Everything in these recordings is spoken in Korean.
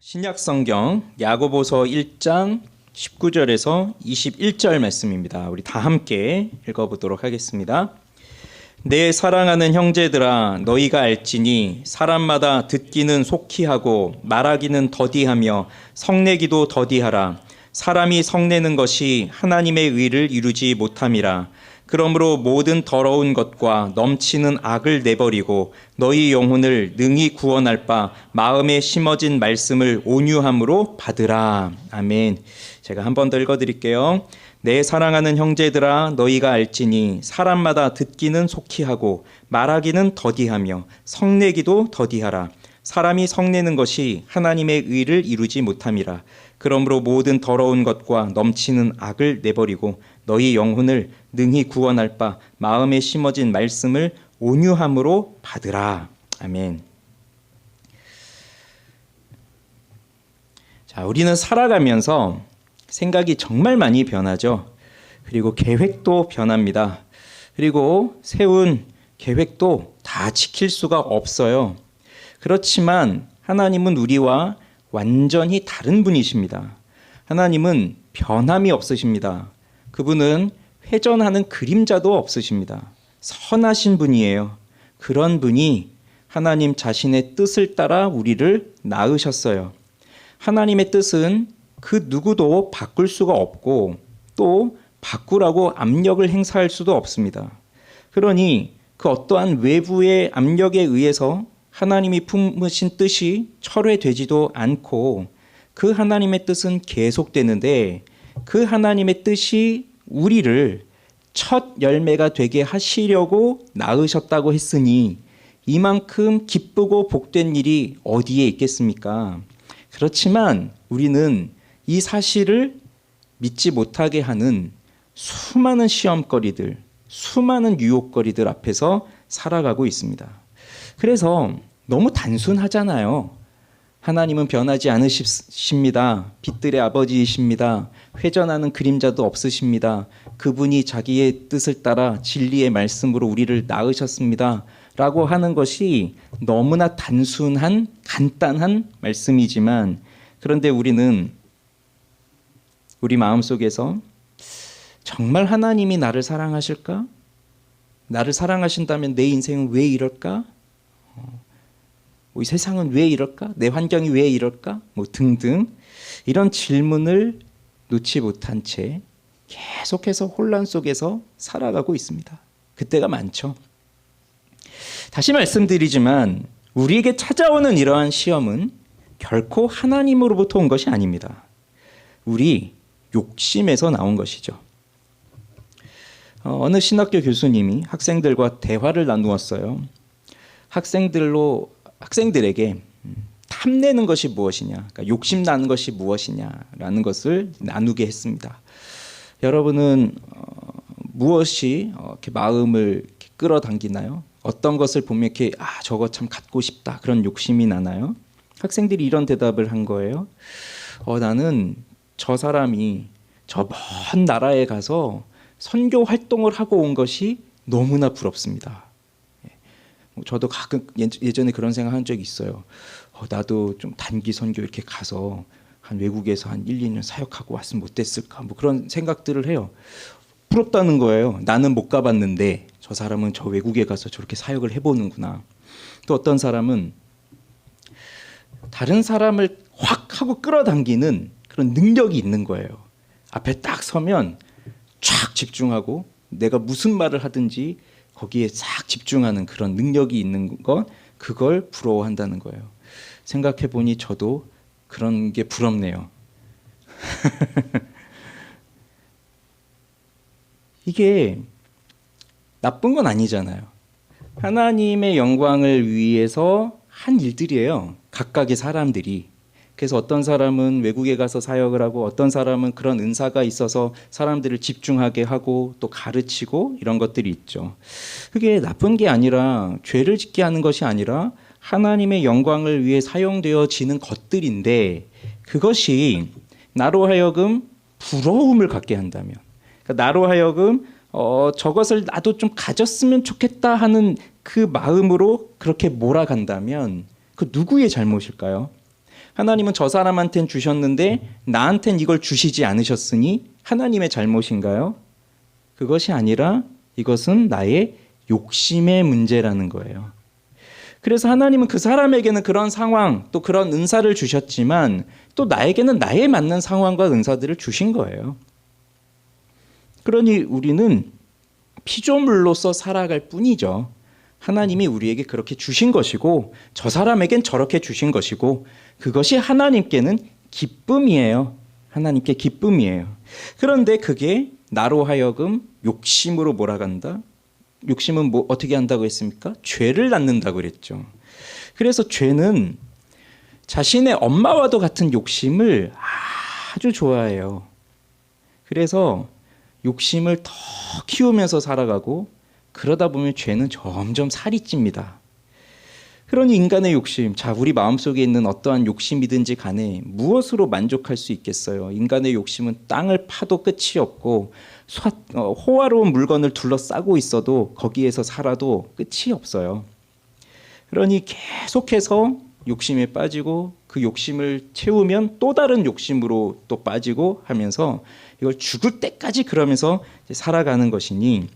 신약성경 야고보서 1장 19절에서 21절 말씀입니다. 우리 다 함께 읽어보도록 하겠습니다. 내 사랑하는 형제들아, 너희가 알지니 사람마다 듣기는 속히 하고 말하기는 더디하며 성내기도 더디하라. 사람이 성내는 것이 하나님의 의를 이루지 못함이라. 그러므로 모든 더러운 것과 넘치는 악을 내버리고 너희 영혼을 능히 구원할 바 마음에 심어진 말씀을 온유함으로 받으라. 아멘. 제가 한 번 더 읽어드릴게요. 내 사랑하는 형제들아, 너희가 알지니 사람마다 듣기는 속히 하고 말하기는 더디하며 성내기도 더디하라. 사람이 성내는 것이 하나님의 의를 이루지 못함이라. 그러므로 모든 더러운 것과 넘치는 악을 내버리고 너희 영혼을 능히 구원할 바 마음에 심어진 말씀을 온유함으로 받으라. 아멘. 자, 우리는 살아가면서 생각이 정말 많이 변하죠. 그리고 계획도 변합니다. 그리고 세운 계획도 다 지킬 수가 없어요. 그렇지만 하나님은 우리와 완전히 다른 분이십니다. 하나님은 변함이 없으십니다. 그분은 회전하는 그림자도 없으십니다. 선하신 분이에요. 그런 분이 하나님 자신의 뜻을 따라 우리를 낳으셨어요. 하나님의 뜻은 그 누구도 바꿀 수가 없고 또 바꾸라고 압력을 행사할 수도 없습니다. 그러니 그 어떠한 외부의 압력에 의해서 하나님이 품으신 뜻이 철회되지도 않고 그 하나님의 뜻은 계속되는데 그 하나님의 뜻이 우리를 첫 열매가 되게 하시려고 낳으셨다고 했으니 이만큼 기쁘고 복된 일이 어디에 있겠습니까? 그렇지만 우리는 이 사실을 믿지 못하게 하는 수많은 시험거리들, 수많은 유혹거리들 앞에서 살아가고 있습니다. 그래서 너무 단순하잖아요. 하나님은 변하지 않으십니다. 빛들의 아버지이십니다. 회전하는 그림자도 없으십니다. 그분이 자기의 뜻을 따라 진리의 말씀으로 우리를 낳으셨습니다. 라고 하는 것이 너무나 단순한 간단한 말씀이지만 그런데 우리는 우리 마음속에서 정말 하나님이 나를 사랑하실까? 나를 사랑하신다면 내 인생은 왜 이럴까? 이 세상은 왜 이럴까? 내 환경이 왜 이럴까? 등등 이런 질문을 놓지 못한 채 계속해서 혼란 속에서 살아가고 있습니다. 그때가 많죠. 다시 말씀드리지만 우리에게 찾아오는 이러한 시험은 결코 하나님으로부터 온 것이 아닙니다. 우리 욕심에서 나온 것이죠. 어느 신학교 교수님이 학생들과 대화를 나누었어요. 학생들에게 탐내는 것이 무엇이냐, 그러니까 욕심나는 것이 무엇이냐라는 것을 나누게 했습니다. 여러분은 무엇이 이렇게 마음을 이렇게 끌어당기나요? 어떤 것을 보면 이렇게 저거 참 갖고 싶다 그런 욕심이 나나요? 학생들이 이런 대답을 한 거예요. 나는 저 사람이 저 먼 나라에 가서 선교 활동을 하고 온 것이 너무나 부럽습니다. 저도 가끔 예전에 그런 생각한 적이 있어요. 나도 좀 단기 선교 이렇게 가서 한 외국에서 한 1, 2년 사역하고 왔으면 어땠을까? 그런 생각들을 해요. 부럽다는 거예요. 나는 못 가봤는데 저 사람은 저 외국에 가서 저렇게 사역을 해보는구나. 또 어떤 사람은 다른 사람을 확 하고 끌어당기는 그런 능력이 있는 거예요. 앞에 딱 서면 쫙 집중하고 내가 무슨 말을 하든지 거기에 싹 집중하는 그런 능력이 있는 것, 그걸 부러워한다는 거예요. 생각해 보니 저도 그런 게 부럽네요. 이게 나쁜 건 아니잖아요. 하나님의 영광을 위해서 한 일들이에요. 각각의 사람들이. 그래서 어떤 사람은 외국에 가서 사역을 하고 어떤 사람은 그런 은사가 있어서 사람들을 집중하게 하고 또 가르치고 이런 것들이 있죠. 그게 나쁜 게 아니라 죄를 짓게 하는 것이 아니라 하나님의 영광을 위해 사용되어지는 것들인데 그것이 나로 하여금 부러움을 갖게 한다면, 그러니까 나로 하여금 저것을 나도 좀 가졌으면 좋겠다 하는 그 마음으로 그렇게 몰아간다면 그 누구의 잘못일까요? 하나님은 저 사람한텐 주셨는데 나한텐 이걸 주시지 않으셨으니 하나님의 잘못인가요? 그것이 아니라 이것은 나의 욕심의 문제라는 거예요. 그래서 하나님은 그 사람에게는 그런 상황, 또 그런 은사를 주셨지만 또 나에게는 나에 맞는 상황과 은사들을 주신 거예요. 그러니 우리는 피조물로서 살아갈 뿐이죠. 하나님이 우리에게 그렇게 주신 것이고 저 사람에겐 저렇게 주신 것이고 그것이 하나님께는 기쁨이에요. 하나님께 기쁨이에요. 그런데 그게 나로 하여금 욕심으로 몰아간다. 욕심은 뭐 어떻게 한다고 했습니까? 죄를 낳는다고 그랬죠. 그래서 죄는 자신의 엄마와도 같은 욕심을 아주 좋아해요. 그래서 욕심을 더 키우면서 살아가고 그러다 보면 죄는 점점 살이 찝니다. 그러니 인간의 욕심, 자 우리 마음속에 있는 어떠한 욕심이든지 간에 무엇으로 만족할 수 있겠어요? 인간의 욕심은 땅을 파도 끝이 없고 호화로운 물건을 둘러싸고 있어도 거기에서 살아도 끝이 없어요. 그러니 계속해서 욕심에 빠지고 그 욕심을 채우면 또 다른 욕심으로 또 빠지고 하면서 이걸 죽을 때까지 그러면서 살아가는 것이니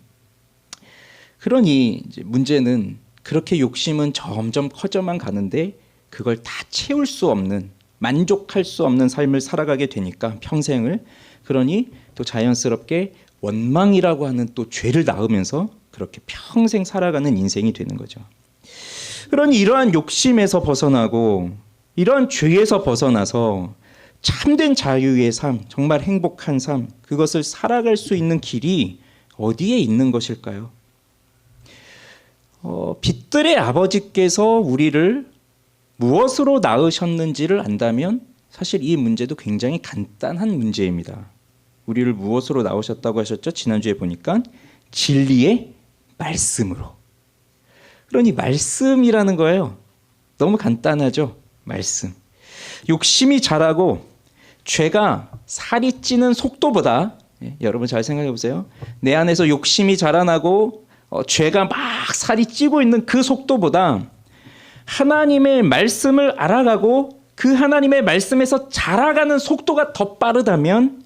그러니 이제 문제는 그렇게 욕심은 점점 커져만 가는데 그걸 다 채울 수 없는 만족할 수 없는 삶을 살아가게 되니까 평생을 그러니 또 자연스럽게 원망이라고 하는 또 죄를 낳으면서 그렇게 평생 살아가는 인생이 되는 거죠. 그러니 이러한 욕심에서 벗어나고 이러한 죄에서 벗어나서 참된 자유의 삶, 정말 행복한 삶, 그것을 살아갈 수 있는 길이 어디에 있는 것일까요? 빛들의 아버지께서 우리를 무엇으로 낳으셨는지를 안다면 사실 이 문제도 굉장히 간단한 문제입니다. 우리를 무엇으로 낳으셨다고 하셨죠? 지난주에 보니까 진리의 말씀으로. 그러니 말씀이라는 거예요. 너무 간단하죠? 말씀. 욕심이 자라고 죄가 살이 찌는 속도보다 여러분 잘 생각해 보세요. 내 안에서 욕심이 자라나고 죄가 막 살이 찌고 있는 그 속도보다 하나님의 말씀을 알아가고 그 하나님의 말씀에서 자라가는 속도가 더 빠르다면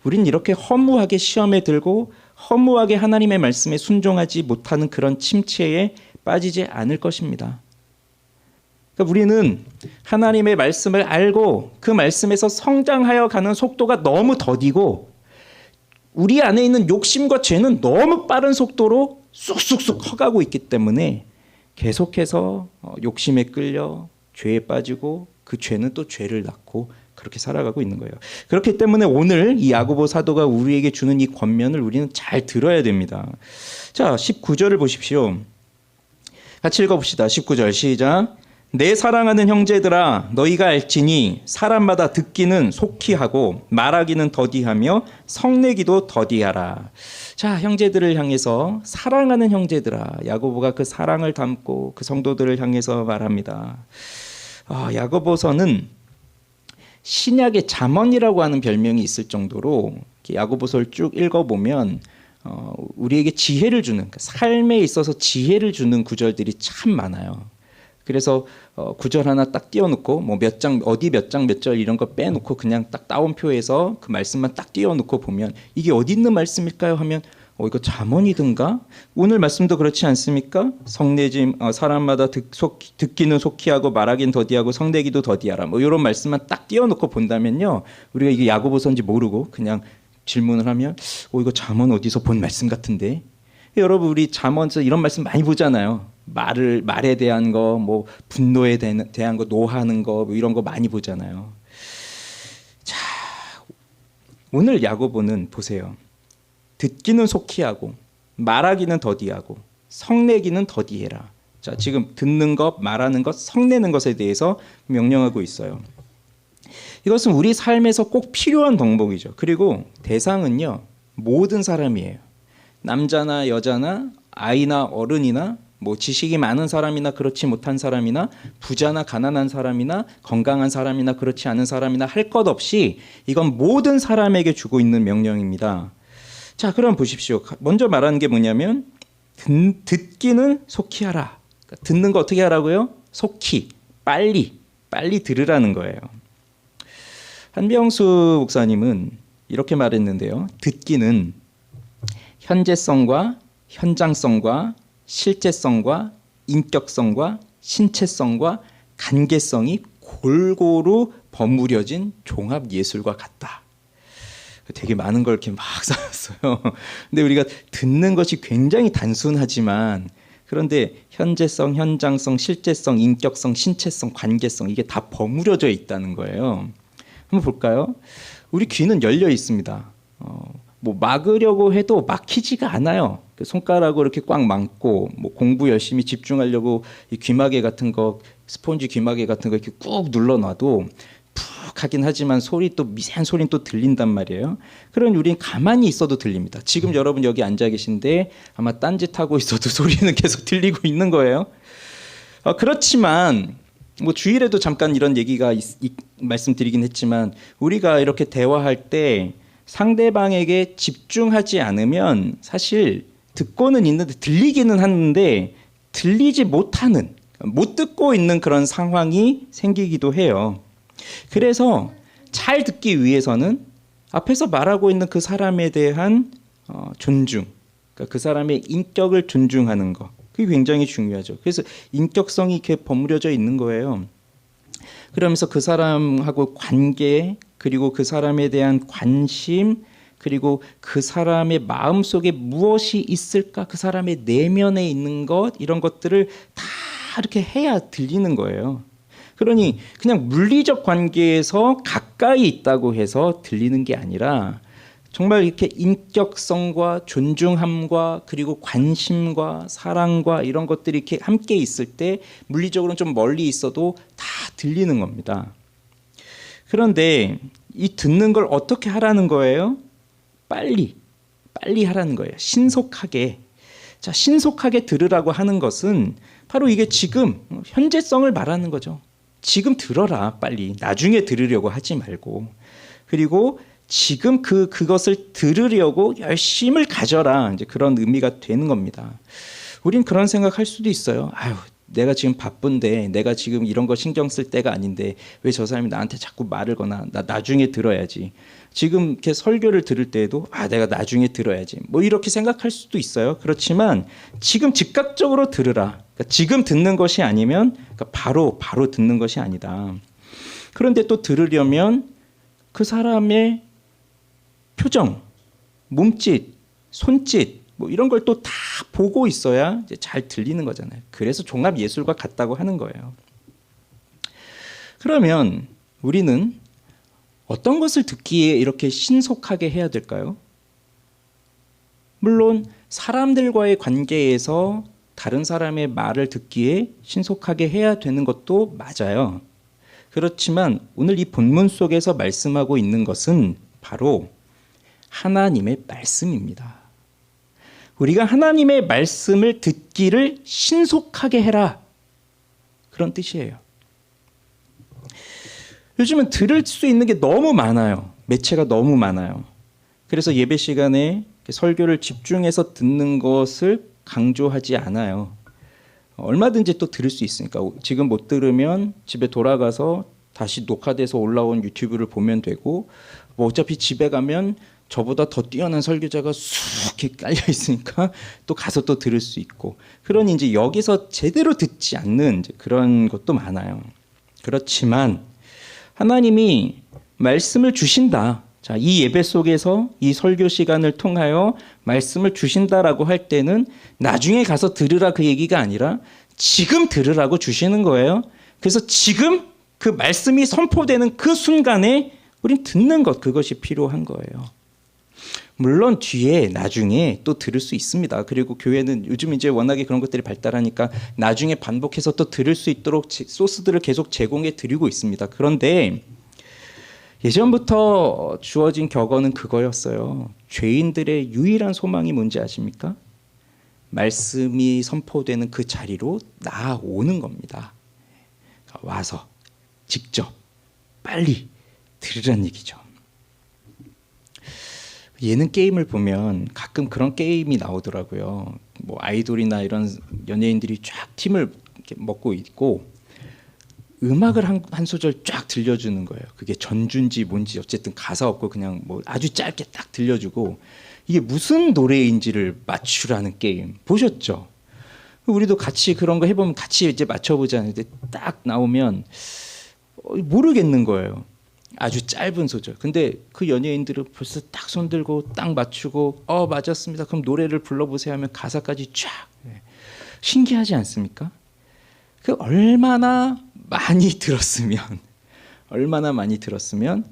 우린 이렇게 허무하게 시험에 들고 허무하게 하나님의 말씀에 순종하지 못하는 그런 침체에 빠지지 않을 것입니다. 그러니까 우리는 하나님의 말씀을 알고 그 말씀에서 성장하여 가는 속도가 너무 더디고 우리 안에 있는 욕심과 죄는 너무 빠른 속도로 쑥쑥쑥 커가고 있기 때문에 계속해서 욕심에 끌려 죄에 빠지고 그 죄는 또 죄를 낳고 그렇게 살아가고 있는 거예요. 그렇기 때문에 오늘 이 야고보 사도가 우리에게 주는 이 권면을 우리는 잘 들어야 됩니다. 자, 19절을 보십시오. 같이 읽어봅시다. 19절 시작. 내 사랑하는 형제들아 너희가 알지니 사람마다 듣기는 속히 하고 말하기는 더디하며 성내기도 더디하라. 자, 형제들을 향해서 사랑하는 형제들아, 야고보가 그 사랑을 담고 그 성도들을 향해서 말합니다. 야고보서는 신약의 잠언이라고 하는 별명이 있을 정도로 야고보서를 쭉 읽어보면 우리에게 지혜를 주는, 그러니까 삶에 있어서 지혜를 주는 구절들이 참 많아요. 그래서 구절 하나 딱 띄워놓고 뭐 몇 장 어디 몇 장 몇 절 이런 거 빼놓고 그냥 딱 따옴표에서 그 말씀만 딱 띄워놓고 보면 이게 어디 있는 말씀일까요 하면 이거 잠언이든가 오늘 말씀도 그렇지 않습니까? 성내짐 사람마다 듣기는 속히 하고 말하긴 더디하고 성내기도 더디하라 뭐 이런 말씀만 딱 띄워놓고 본다면요 우리가 이게 야고보서인지 모르고 그냥 질문을 하면 이거 잠언 어디서 본 말씀 같은데 여러분 우리 잠언에서 이런 말씀 많이 보잖아요. 말에 대한 거, 뭐 분노에 대한 거, 노하는 거, 뭐 이런 거 많이 보잖아요. 자, 오늘 야고보는 보세요. 듣기는 속히 하고, 말하기는 더디하고, 성내기는 더디해라. 자, 지금 듣는 것, 말하는 것, 성내는 것에 대해서 명령하고 있어요. 이것은 우리 삶에서 꼭 필요한 덕목이죠. 그리고 대상은요, 모든 사람이에요. 남자나 여자나 아이나 어른이나 뭐 지식이 많은 사람이나 그렇지 못한 사람이나 부자나 가난한 사람이나 건강한 사람이나 그렇지 않은 사람이나 할 것 없이 이건 모든 사람에게 주고 있는 명령입니다. 자, 그럼 보십시오. 먼저 말하는 게 뭐냐면 듣기는 속히 하라. 듣는 거 어떻게 하라고요? 속히, 빨리 빨리 들으라는 거예요. 한병수 목사님은 이렇게 말했는데요. 듣기는 현재성과 현장성과 실제성과 인격성과 신체성과 관계성이 골고루 버무려진 종합 예술과 같다. 되게 많은 걸 이렇게 막 써놨어요. 근데 우리가 듣는 것이 굉장히 단순하지만 그런데 현재성, 현장성, 실제성, 인격성, 신체성, 관계성 이게 다 버무려져 있다는 거예요. 한번 볼까요? 우리 귀는 열려 있습니다. 뭐 막으려고 해도 막히지가 않아요. 손가락으로 이렇게 꽉 막고 뭐 공부 열심히 집중하려고 이 귀마개 같은 거, 스폰지 귀마개 같은 거 이렇게 꾹 눌러놔도 푹 하긴 하지만 소리 또 미세한 소리는 또 들린단 말이에요. 그럼 우리는 가만히 있어도 들립니다. 지금 여러분 여기 앉아 계신데 아마 딴짓하고 있어도 소리는 계속 들리고 있는 거예요. 그렇지만 뭐 주일에도 잠깐 이런 얘기가 말씀드리긴 했지만 우리가 이렇게 대화할 때 상대방에게 집중하지 않으면 사실 듣고는 있는데 들리기는 하는데 들리지 못하는, 못 듣고 있는 그런 상황이 생기기도 해요. 그래서 잘 듣기 위해서는 앞에서 말하고 있는 그 사람에 대한 존중, 그러니까 그 사람의 인격을 존중하는 것, 그게 굉장히 중요하죠. 그래서 인격성이 이렇게 버무려져 있는 거예요. 그러면서 그 사람하고 관계, 그리고 그 사람에 대한 관심, 그리고 그 사람의 마음속에 무엇이 있을까, 그 사람의 내면에 있는 것, 이런 것들을 다 이렇게 해야 들리는 거예요. 그러니 그냥 물리적 관계에서 가까이 있다고 해서 들리는 게 아니라 정말 이렇게 인격성과 존중함과 그리고 관심과 사랑과 이런 것들이 이렇게 함께 있을 때 물리적으로는 좀 멀리 있어도 다 들리는 겁니다. 그런데 이 듣는 걸 어떻게 하라는 거예요? 빨리 하라는 거예요. 신속하게. 자, 신속하게 들으라고 하는 것은 바로 이게 지금 현재성을 말하는 거죠. 지금 들어라, 빨리. 나중에 들으려고 하지 말고. 그리고 지금 그것을 들으려고 열심을 가져라. 이제 그런 의미가 되는 겁니다. 우린 그런 생각할 수도 있어요. 아유, 내가 지금 바쁜데, 내가 지금 이런 거 신경 쓸 때가 아닌데 왜 저 사람이 나한테 자꾸 말을 거나, 나 나중에 들어야지. 지금 이렇게 설교를 들을 때에도 내가 나중에 들어야지. 뭐 이렇게 생각할 수도 있어요. 그렇지만 지금 즉각적으로 들으라. 그러니까 지금 듣는 것이 아니면 그러니까 바로 듣는 것이 아니다. 그런데 또 들으려면 그 사람의 표정, 몸짓, 손짓 뭐 이런 걸 또 다 보고 있어야 이제 잘 들리는 거잖아요. 그래서 종합 예술과 같다고 하는 거예요. 그러면 우리는 어떤 것을 듣기에 이렇게 신속하게 해야 될까요? 물론 사람들과의 관계에서 다른 사람의 말을 듣기에 신속하게 해야 되는 것도 맞아요. 그렇지만 오늘 이 본문 속에서 말씀하고 있는 것은 바로 하나님의 말씀입니다. 우리가 하나님의 말씀을 듣기를 신속하게 해라. 그런 뜻이에요. 요즘은 들을 수 있는 게 너무 많아요. 매체가 너무 많아요. 그래서 예배 시간에 설교를 집중해서 듣는 것을 강조하지 않아요. 얼마든지 또 들을 수 있으니까 지금 못 들으면 집에 돌아가서 다시 녹화돼서 올라온 유튜브를 보면 되고 뭐 어차피 집에 가면 저보다 더 뛰어난 설교자가 쑥 이렇게 깔려 있으니까 또 가서 또 들을 수 있고 그러니 이제 여기서 제대로 듣지 않는 이제 그런 것도 많아요. 그렇지만 하나님이 말씀을 주신다. 자, 이 예배 속에서 이 설교 시간을 통하여 말씀을 주신다라고 할 때는 나중에 가서 들으라 그 얘기가 아니라 지금 들으라고 주시는 거예요. 그래서 지금 그 말씀이 선포되는 그 순간에 우린 듣는 것, 그것이 필요한 거예요. 물론 뒤에 나중에 또 들을 수 있습니다. 그리고 교회는 요즘 이제 워낙에 그런 것들이 발달하니까 나중에 반복해서 또 들을 수 있도록 소스들을 계속 제공해 드리고 있습니다. 그런데 예전부터 주어진 격언은 그거였어요. 죄인들의 유일한 소망이 뭔지 아십니까? 말씀이 선포되는 그 자리로 나아오는 겁니다. 와서 직접 빨리 들으란 얘기죠. 예능 게임을 보면 가끔 그런 게임이 나오더라고요. 뭐 아이돌이나 이런 연예인들이 쫙 팀을 이렇게 먹고 있고 음악을 한 소절 쫙 들려주는 거예요. 그게 전주인지 뭔지 어쨌든 가사 없고 그냥 뭐 아주 짧게 딱 들려주고 이게 무슨 노래인지를 맞추라는 게임 보셨죠? 우리도 같이 그런 거 해보면 같이 이제 맞춰보자는데 딱 나오면 모르겠는 거예요. 아주 짧은 소절. 근데 그 연예인들은 벌써 딱 손들고 딱 맞추고 맞았습니다. 그럼 노래를 불러보세요 하면 가사까지 쫙. 신기하지 않습니까? 그 얼마나 많이 들었으면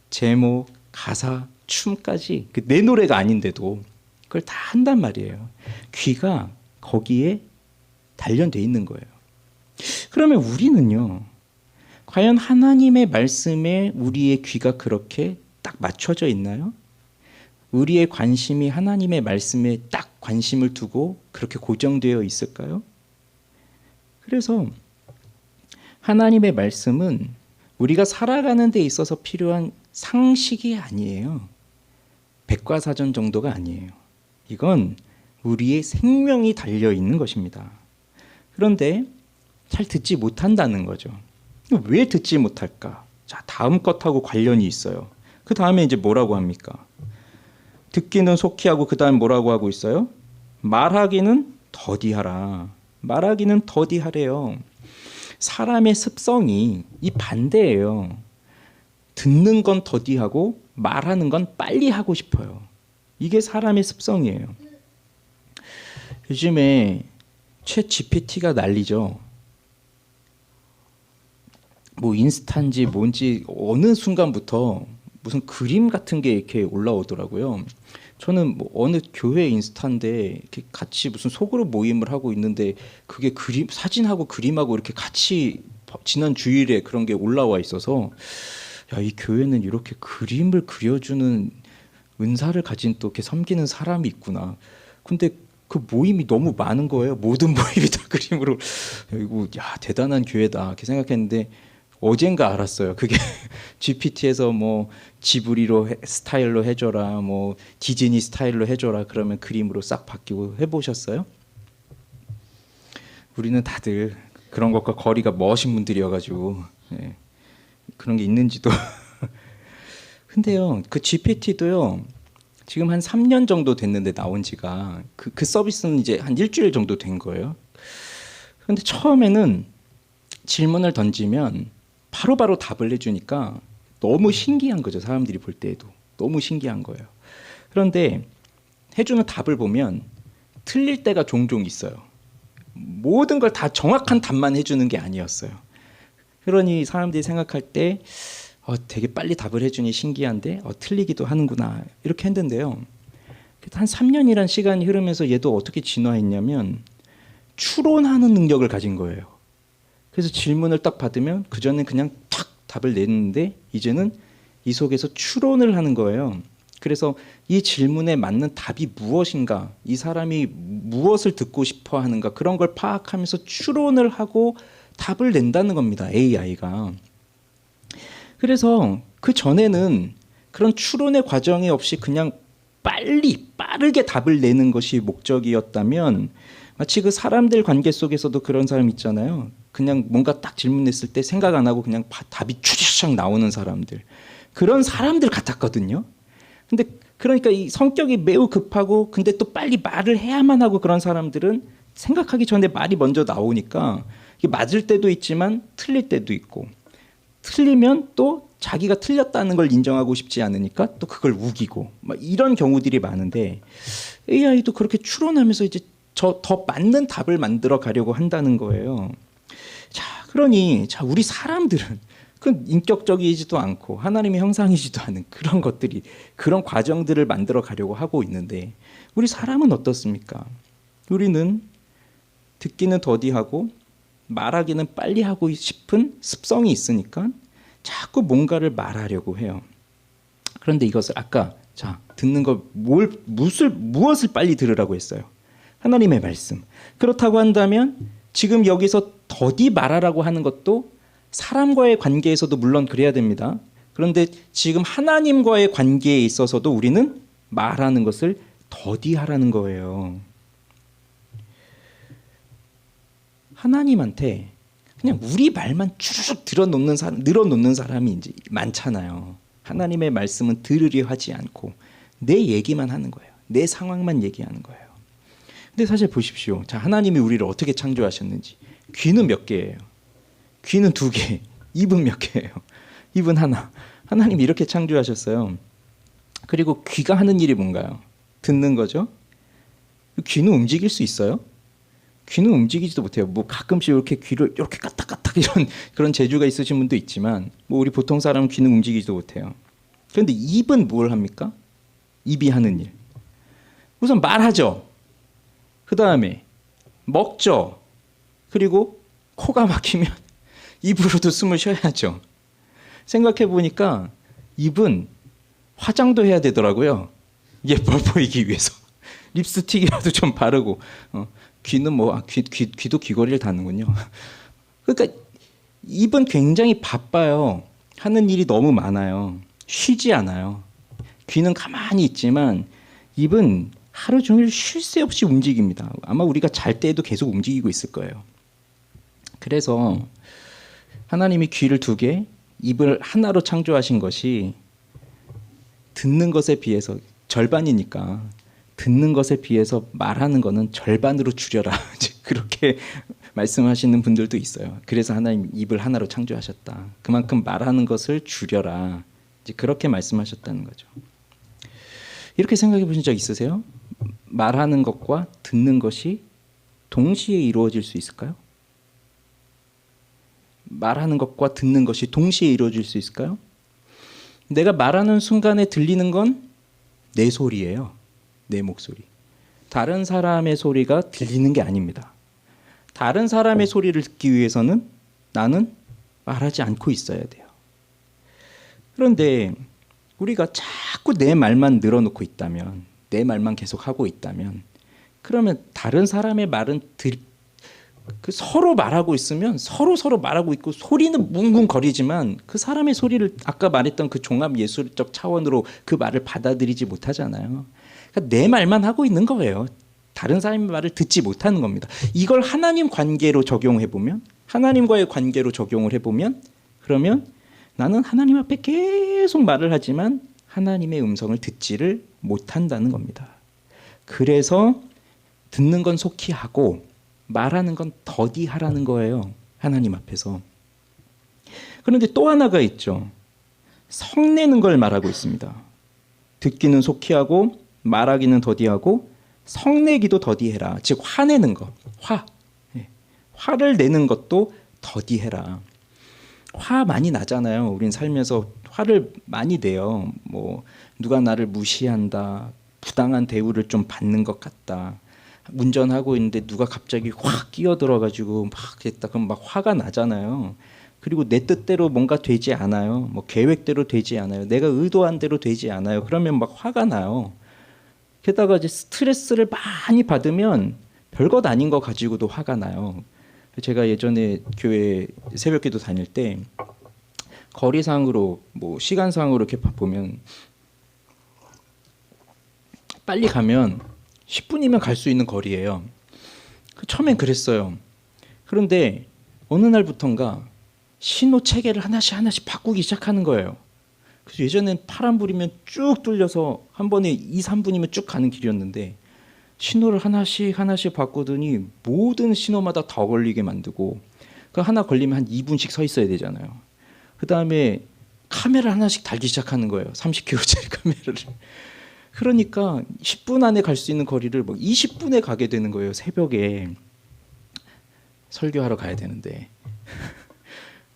제목, 가사, 춤까지 내 노래가 아닌데도 그걸 다 한단 말이에요. 귀가 거기에 단련돼 있는 거예요. 그러면 우리는요, 과연 하나님의 말씀에 우리의 귀가 그렇게 딱 맞춰져 있나요? 우리의 관심이 하나님의 말씀에 딱 관심을 두고 그렇게 고정되어 있을까요? 그래서 하나님의 말씀은 우리가 살아가는 데 있어서 필요한 상식이 아니에요. 백과사전 정도가 아니에요. 이건 우리의 생명이 달려 있는 것입니다. 그런데 잘 듣지 못한다는 거죠. 왜 듣지 못할까? 자, 다음 것하고 관련이 있어요. 그 다음에 이제 뭐라고 합니까? 듣기는 속히 하고 그 다음 뭐라고 하고 있어요? 말하기는 더디하라. 말하기는 더디하래요. 사람의 습성이 이 반대예요. 듣는 건 더디하고 말하는 건 빨리 하고 싶어요. 이게 사람의 습성이에요. 요즘에 챗 GPT가 난리죠. 뭐 인스타인지 뭔지 어느 순간부터 무슨 그림 같은 게 이렇게 올라오더라고요. 저는 뭐 어느 교회 인스타인데 이렇게 같이 무슨 소그룹 모임을 하고 있는데 그게 그림, 사진하고 그림하고 이렇게 같이 지난 주일에 그런 게 올라와 있어서 야, 이 교회는 이렇게 그림을 그려주는 은사를 가진 또 이렇게 섬기는 사람이 있구나. 근데 그 모임이 너무 많은 거예요. 모든 모임이 다 그림으로. 이거 야, 대단한 교회다 이렇게 생각했는데 어젠가 알았어요. 그게 GPT에서 뭐 지브리로 스타일로 해줘라, 뭐 디즈니 스타일로 해줘라 그러면 그림으로 싹 바뀌고 해보셨어요? 우리는 다들 그런 것과 거리가 먼신 분들이어가지고 그런 게 있는지도. 근데요, 그 GPT도요. 지금 한 3년 정도 됐는데 나온 지가 그 서비스는 이제 한 일주일 정도 된 거예요. 그런데 처음에는 질문을 던지면 바로바로 답을 해주니까 너무 신기한 거죠. 사람들이 볼 때에도 너무 신기한 거예요. 그런데 해주는 답을 보면 틀릴 때가 종종 있어요. 모든 걸 다 정확한 답만 해주는 게 아니었어요. 그러니 사람들이 생각할 때 되게 빨리 답을 해주니 신기한데 틀리기도 하는구나 이렇게 했는데요. 한 3년이란 시간이 흐르면서 얘도 어떻게 진화했냐면 추론하는 능력을 가진 거예요. 그래서 질문을 딱 받으면 그전엔 그냥 탁 답을 냈는데 이제는 이 속에서 추론을 하는 거예요. 그래서 이 질문에 맞는 답이 무엇인가, 이 사람이 무엇을 듣고 싶어 하는가 그런 걸 파악하면서 추론을 하고 답을 낸다는 겁니다. AI가. 그래서 그 전에는 그런 추론의 과정이 없이 그냥 빠르게 답을 내는 것이 목적이었다면 마치 그 사람들 관계 속에서도 그런 사람 있잖아요. 그냥 뭔가 딱 질문했을 때 생각 안 하고 그냥 답이 추적추적 나오는 사람들. 그런 사람들 같았거든요. 근데 그러니까 이 성격이 매우 급하고 근데 또 빨리 말을 해야만 하고 그런 사람들은 생각하기 전에 말이 먼저 나오니까 이게 맞을 때도 있지만 틀릴 때도 있고 틀리면 또 자기가 틀렸다는 걸 인정하고 싶지 않으니까 또 그걸 우기고 막 이런 경우들이 많은데 AI도 그렇게 추론하면서 이제 더 맞는 답을 만들어 가려고 한다는 거예요. 자, 그러니 우리 사람들은 그 인격적이지도 않고 하나님의 형상이지도 않은 그런 것들이 그런 과정들을 만들어 가려고 하고 있는데 우리 사람은 어떻습니까? 우리는 듣기는 더디하고 말하기는 빨리 하고 싶은 습성이 있으니까 자꾸 뭔가를 말하려고 해요. 그런데 이것을 아까 듣는 걸 무엇을 빨리 들으라고 했어요? 하나님의 말씀. 그렇다고 한다면 지금 여기서 더디 말하라고 하는 것도 사람과의 관계에서도 물론 그래야 됩니다. 그런데 지금 하나님과의 관계에 있어서도 우리는 말하는 것을 더디하라는 거예요. 하나님한테 그냥 우리 말만 쭉 늘어놓는 사람이 이제 많잖아요. 하나님의 말씀은 들으려 하지 않고 내 얘기만 하는 거예요. 내 상황만 얘기하는 거예요. 근데 사실 보십시오. 자, 하나님이 우리를 어떻게 창조하셨는지. 귀는 몇 개예요? 귀는 2개. 입은 몇 개예요? 입은 하나. 하나님이 이렇게 창조하셨어요. 그리고 귀가 하는 일이 뭔가요? 듣는 거죠. 귀는 움직일 수 있어요? 귀는 움직이지도 못해요. 뭐 가끔씩 이렇게 귀를 이렇게 까딱까딱 이런 그런 재주가 있으신 분도 있지만 뭐 우리 보통 사람은 귀는 움직이지도 못해요. 그런데 입은 뭘 합니까? 입이 하는 일. 우선 말하죠. 그 다음에 먹죠. 그리고 코가 막히면 입으로도 숨을 쉬어야죠. 생각해 보니까 입은 화장도 해야 되더라고요. 예뻐 보이기 위해서. 립스틱이라도 좀 바르고. 귀는 뭐 귀도 귀걸이를 다는군요. 그러니까 입은 굉장히 바빠요. 하는 일이 너무 많아요. 쉬지 않아요. 귀는 가만히 있지만 입은 하루 종일 쉴 새 없이 움직입니다. 아마 우리가 잘 때에도 계속 움직이고 있을 거예요. 그래서 하나님이 귀를 2개, 입을 하나로 창조하신 것이 듣는 것에 비해서 절반이니까 듣는 것에 비해서 말하는 것은 절반으로 줄여라. 그렇게 말씀하시는 분들도 있어요. 그래서 하나님 입을 하나로 창조하셨다. 그만큼 말하는 것을 줄여라. 이제 그렇게 말씀하셨다는 거죠. 이렇게 생각해 보신 적 있으세요? 말하는 것과 듣는 것이 동시에 이루어질 수 있을까요? 말하는 것과 듣는 것이 동시에 이루어질 수 있을까요? 내가 말하는 순간에 들리는 건 내 소리예요. 내 목소리. 다른 사람의 소리가 들리는 게 아닙니다. 다른 사람의 소리를 듣기 위해서는 나는 말하지 않고 있어야 돼요. 그런데 우리가 자꾸 내 말만 늘어놓고 있다면, 내 말만 계속 하고 있다면, 그러면 다른 사람의 말은 서로 말하고 있으면 서로 말하고 있고 소리는 뭉뭉거리지만 그 사람의 소리를 아까 말했던 그 종합 예술적 차원으로 그 말을 받아들이지 못하잖아요. 그러니까 내 말만 하고 있는 거예요. 다른 사람의 말을 듣지 못하는 겁니다. 이걸 하나님 관계로 적용해 보면, 하나님과의 관계로 적용을 해보면, 그러면 나는 하나님 앞에 계속 말을 하지만 하나님의 음성을 듣지를 못한다는 겁니다. 그래서 듣는 건 속히 하고 말하는 건 더디 하라는 거예요. 하나님 앞에서. 그런데 또 하나가 있죠. 성내는 걸 말하고 있습니다. 듣기는 속히 하고 말하기는 더디 하고 성내기도 더디 해라. 즉 화내는 것. 화를 내는 것도 더디 해라. 화 많이 나잖아요. 우린 살면서 화를 많이 내요. 뭐 누가 나를 무시한다. 부당한 대우를 좀 받는 것 같다. 운전하고 있는데 누가 갑자기 확 끼어들어가지고 막 했다. 그럼 막 화가 나잖아요. 그리고 내 뜻대로 뭔가 되지 않아요. 뭐 계획대로 되지 않아요. 내가 의도한 대로 되지 않아요. 그러면 막 화가 나요. 게다가 이제 스트레스를 많이 받으면 별것 아닌 거 가지고도 화가 나요. 제가 예전에 교회 새벽기도 다닐 때 거리상으로 뭐 시간상으로 이렇게 보면 빨리 가면 10분이면 갈 수 있는 거리예요. 처음엔 그랬어요. 그런데 어느 날부턴가 신호 체계를 하나씩 바꾸기 시작하는 거예요. 그래서 예전엔 파란불이면 쭉 뚫려서 한 번에 2, 3분이면 쭉 가는 길이었는데 신호를 하나씩 바꾸더니 모든 신호마다 더 걸리게 만들고 그 하나 걸리면 한 2분씩 서 있어야 되잖아요. 그 다음에 카메라 하나씩 달기 시작하는 거예요. 30kg짜리 카메라를. 그러니까 10분 안에 갈 수 있는 거리를 뭐 20분에 가게 되는 거예요. 새벽에 설교하러 가야 되는데.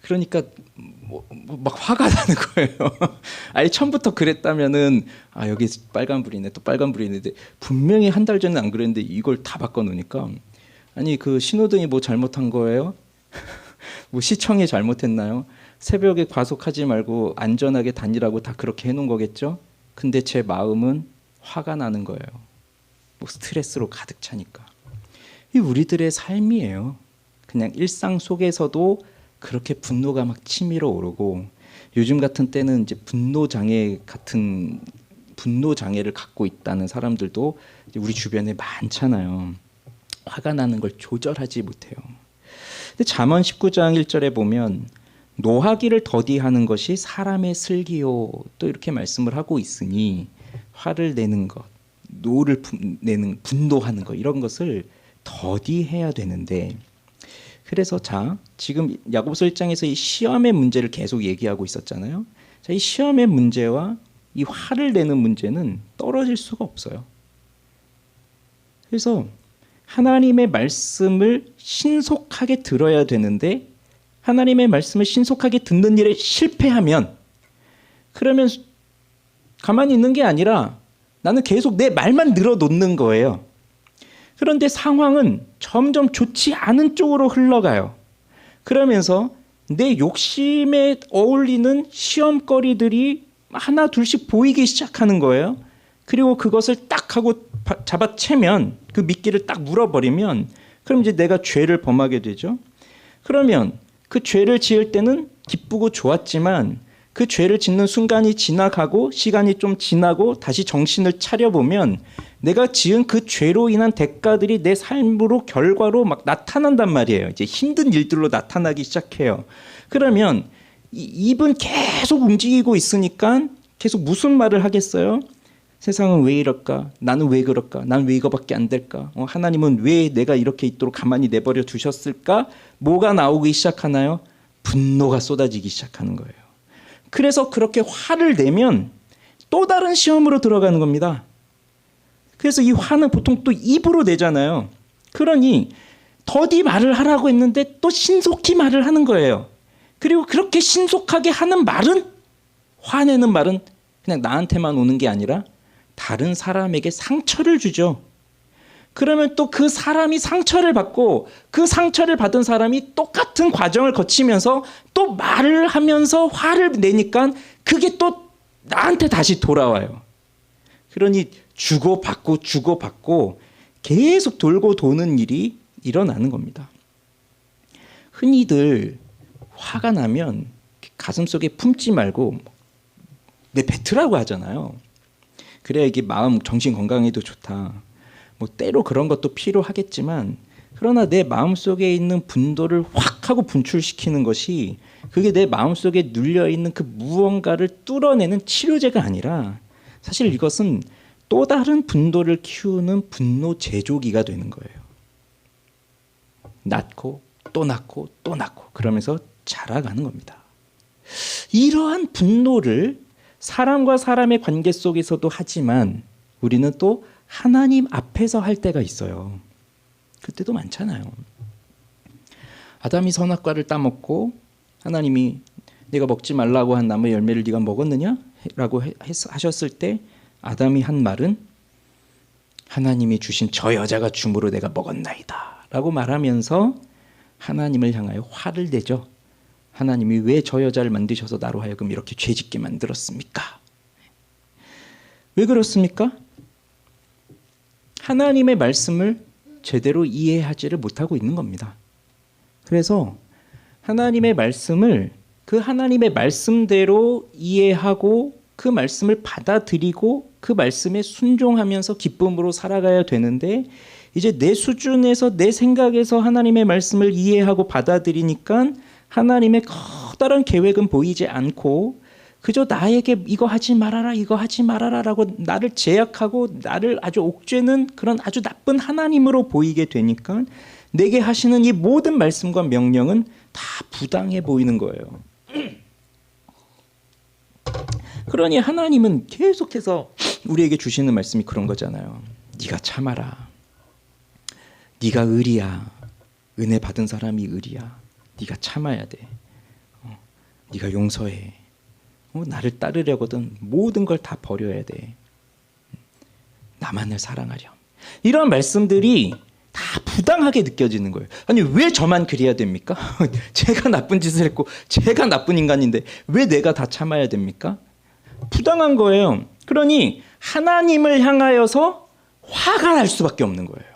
그러니까 막 화가 나는 거예요. 아예 처음부터 그랬다면은 여기 빨간불이네 또 빨간불이네. 분명히 한 달 전에 안 그랬는데 이걸 다 바꿔놓으니까 아니 그 신호등이 뭐 잘못한 거예요? 뭐 시청이 잘못했나요? 새벽에 과속하지 말고 안전하게 다니라고 다 그렇게 해놓은 거겠죠? 근데 제 마음은 화가 나는 거예요. 뭐 스트레스로 가득 차니까. 이 우리들의 삶이에요. 그냥 일상 속에서도 그렇게 분노가 막 치밀어 오르고 요즘 같은 때는 이제 분노 장애를 갖고 있다는 사람들도 우리 주변에 많잖아요. 화가 나는 걸 조절하지 못해요. 근데 잠언 19장 1절에 보면 노하기를 더디하는 것이 사람의 슬기요 또 이렇게 말씀을 하고 있으니 화를 내는 것, 노를 내는 분노하는 것 이런 것을 더디해야 되는데 그래서 자 지금 야고보서 1장에서 이 시험의 문제를 계속 얘기하고 있었잖아요. 자, 이 시험의 문제와 이 화를 내는 문제는 떨어질 수가 없어요. 그래서 하나님의 말씀을 신속하게 들어야 되는데 하나님의 말씀을 신속하게 듣는 일에 실패하면 그러면 가만히 있는 게 아니라 나는 계속 내 말만 늘어놓는 거예요. 그런데 상황은 점점 좋지 않은 쪽으로 흘러가요. 그러면서 내 욕심에 어울리는 시험거리들이 하나 둘씩 보이기 시작하는 거예요. 그리고 그것을 딱 하고 잡아채면 그 미끼를 딱 물어버리면 그럼 이제 내가 죄를 범하게 되죠. 그러면 그 죄를 지을 때는 기쁘고 좋았지만 그 죄를 짓는 순간이 지나가고 시간이 좀 지나고 다시 정신을 차려보면 내가 지은 그 죄로 인한 대가들이 내 삶으로 결과로 막 나타난단 말이에요. 이제 힘든 일들로 나타나기 시작해요. 그러면 입은 계속 움직이고 있으니까 계속 무슨 말을 하겠어요? 세상은 왜 이럴까? 나는 왜 그럴까? 난 왜 이거밖에 안 될까? 하나님은 왜 내가 이렇게 있도록 가만히 내버려 두셨을까? 뭐가 나오기 시작하나요? 분노가 쏟아지기 시작하는 거예요. 그래서 그렇게 화를 내면 또 다른 시험으로 들어가는 겁니다. 그래서 이 화는 보통 또 입으로 내잖아요. 그러니 더디 말을 하라고 했는데 또 신속히 말을 하는 거예요. 그리고 그렇게 신속하게 하는 말은 화내는 말은 그냥 나한테만 오는 게 아니라 다른 사람에게 상처를 주죠. 그러면 또 그 사람이 상처를 받고 그 상처를 받은 사람이 똑같은 과정을 거치면서 또 말을 하면서 화를 내니까 그게 또 나한테 다시 돌아와요. 그러니 주고받고 계속 돌고 도는 일이 일어나는 겁니다. 흔히들 화가 나면 가슴속에 품지 말고 내 뱉으라고 하잖아요. 그래야 이게 마음 정신 건강에도 좋다. 뭐 때로 그런 것도 필요하겠지만 그러나 내 마음속에 있는 분노를 확 하고 분출시키는 것이 그게 내 마음속에 눌려있는 그 무언가를 뚫어내는 치료제가 아니라 사실 이것은 또 다른 분노를 키우는 분노 제조기가 되는 거예요. 낳고 또 낳고 또 낳고 그러면서 자라가는 겁니다. 이러한 분노를 사람과 사람의 관계 속에서도 하지만 우리는 또 하나님 앞에서 할 때가 있어요. 그때도 많잖아요. 아담이 선악과를 따먹고 하나님이 네가 먹지 말라고 한 나무의 열매를 네가 먹었느냐? 라고 하셨을 때 아담이 한 말은 하나님이 주신 저 여자가 줌으로 내가 먹었나이다 라고 말하면서 하나님을 향하여 화를 내죠. 하나님이 왜 저 여자를 만드셔서 나로 하여금 이렇게 죄짓게 만들었습니까? 왜 그렇습니까? 하나님의 말씀을 제대로 이해하지를 못하고 있는 겁니다. 그래서 하나님의 말씀을 그 하나님의 말씀대로 이해하고 그 말씀을 받아들이고 그 말씀에 순종하면서 기쁨으로 살아가야 되는데 이제 내 수준에서 내 생각에서 하나님의 말씀을 이해하고 받아들이니까 하나님의 커다란 계획은 보이지 않고 그저 나에게 이거 하지 말아라 라고 나를 제약하고 나를 아주 옥죄는 그런 아주 나쁜 하나님으로 보이게 되니까 내게 하시는 이 모든 말씀과 명령은 다 부당해 보이는 거예요. 그러니 하나님은 계속해서 우리에게 주시는 말씀이 그런 거잖아요. 네가 참아라. 네가 의리야. 은혜 받은 사람이 의리야. 네가 참아야 돼. 네가 용서해. 나를 따르려거든 모든 걸 다 버려야 돼. 나만을 사랑하렴. 이런 말씀들이 다 부당하게 느껴지는 거예요. 아니 왜 저만 그래야 됩니까? 제가 나쁜 짓을 했고 제가 나쁜 인간인데 왜 내가 다 참아야 됩니까? 부당한 거예요. 그러니 하나님을 향하여서 화가 날 수밖에 없는 거예요.